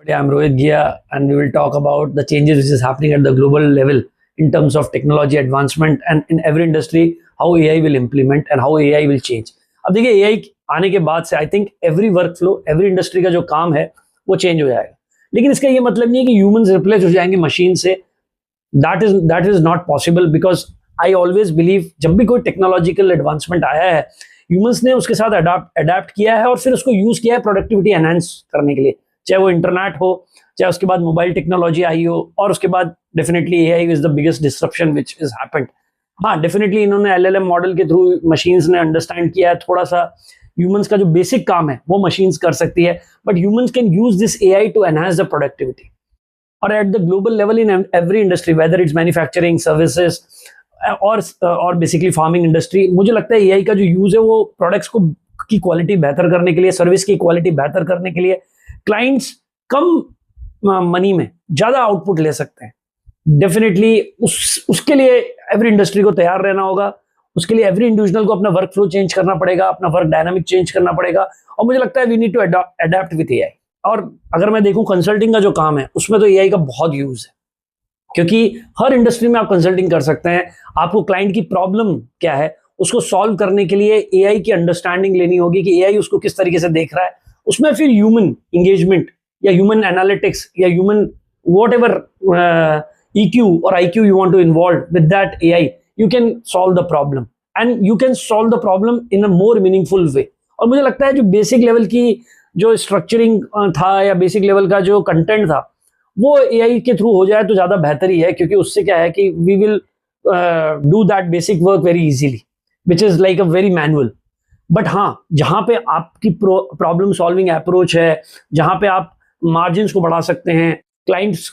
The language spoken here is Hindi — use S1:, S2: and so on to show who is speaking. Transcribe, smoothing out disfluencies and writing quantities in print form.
S1: Yeah, I'm Rohit Ghia, and we will talk about the changes which is happening at the global level in terms of technology advancement and in every industry, how AI will implement and how AI will change. अब देखिए AI आने के बाद से I think every work flow, every industry का जो काम है वो चेंज हो जाएगा, लेकिन इसका ये मतलब नहीं है कि ह्यूमंस रिप्लेस हो जाएंगे मशीन से. That is not possible, because I always believe जब भी कोई टेक्नोलॉजिकल एडवांसमेंट आया है, ह्यूमंस ने उसके साथ अडाप्ट किया है और फिर उसको यूज किया है प्रोडक्टिविटी एनहांस करने के लिए. चाहे वो इंटरनेट हो, चाहे उसके बाद मोबाइल टेक्नोलॉजी आई हो, और उसके बाद definitely AI is the biggest disruption which is happened. हाँ, डेफिनेटली इन्होंने एलएलएम मॉडल के थ्रू मशीन्स ने अंडरस्टैंड किया है थोड़ा सा ह्यूमंस का जो बेसिक काम है वो मशीन्स कर सकती है, but humans can use this AI to enhance the productivity. और at the global level in every industry, whether it's manufacturing, services और बेसिकली फार्मिंग इंडस्ट्री, मुझे लगता है एआई का जो यूज है वो प्रोडक्ट्स को की क्वालिटी बेहतर करने के लिए, सर्विस की क्वालिटी बेहतर करने के लिए, क्लाइंट्स कम मनी में ज्यादा आउटपुट ले सकते हैं. डेफिनेटली उसके लिए एवरी इंडस्ट्री को तैयार रहना होगा. उसके लिए एवरी इंडिविजुअल को अपना वर्क फ्लो चेंज करना पड़ेगा, अपना वर्क डायनामिक चेंज करना पड़ेगा, और मुझे लगता है we need to adapt with AI. और अगर मैं देखूं कंसल्टिंग का जो काम है उसमें तो एआई का बहुत यूज है, क्योंकि हर इंडस्ट्री में आप कंसल्टिंग कर सकते हैं. आपको क्लाइंट की प्रॉब्लम क्या है उसको सॉल्व करने के लिए एआई की अंडरस्टैंडिंग लेनी होगी कि एआई उसको किस तरीके से देख रहा है. उसमें फिर ह्यूमन इंगेजमेंट या ह्यूमन एनालिटिक्स या human whatever EQ or IQ you want to involve with that AI, you can solve the problem, and you can solve the problem in a more meaningful way. और मुझे लगता है जो बेसिक लेवल की जो स्ट्रक्चरिंग था या बेसिक लेवल का जो कंटेंट था वो AI के थ्रू हो जाए तो ज़्यादा बेहतर ही है, क्योंकि उससे क्या है कि we will do that basic work very easily, which is like a very manual. But हाँ, जहाँ पे आपकी प्रॉब्लम सॉल्विंग अप्रोच है, जहाँ पे आप मार्जिन्स को बढ़ा सकते हैं, क्लाइंट्स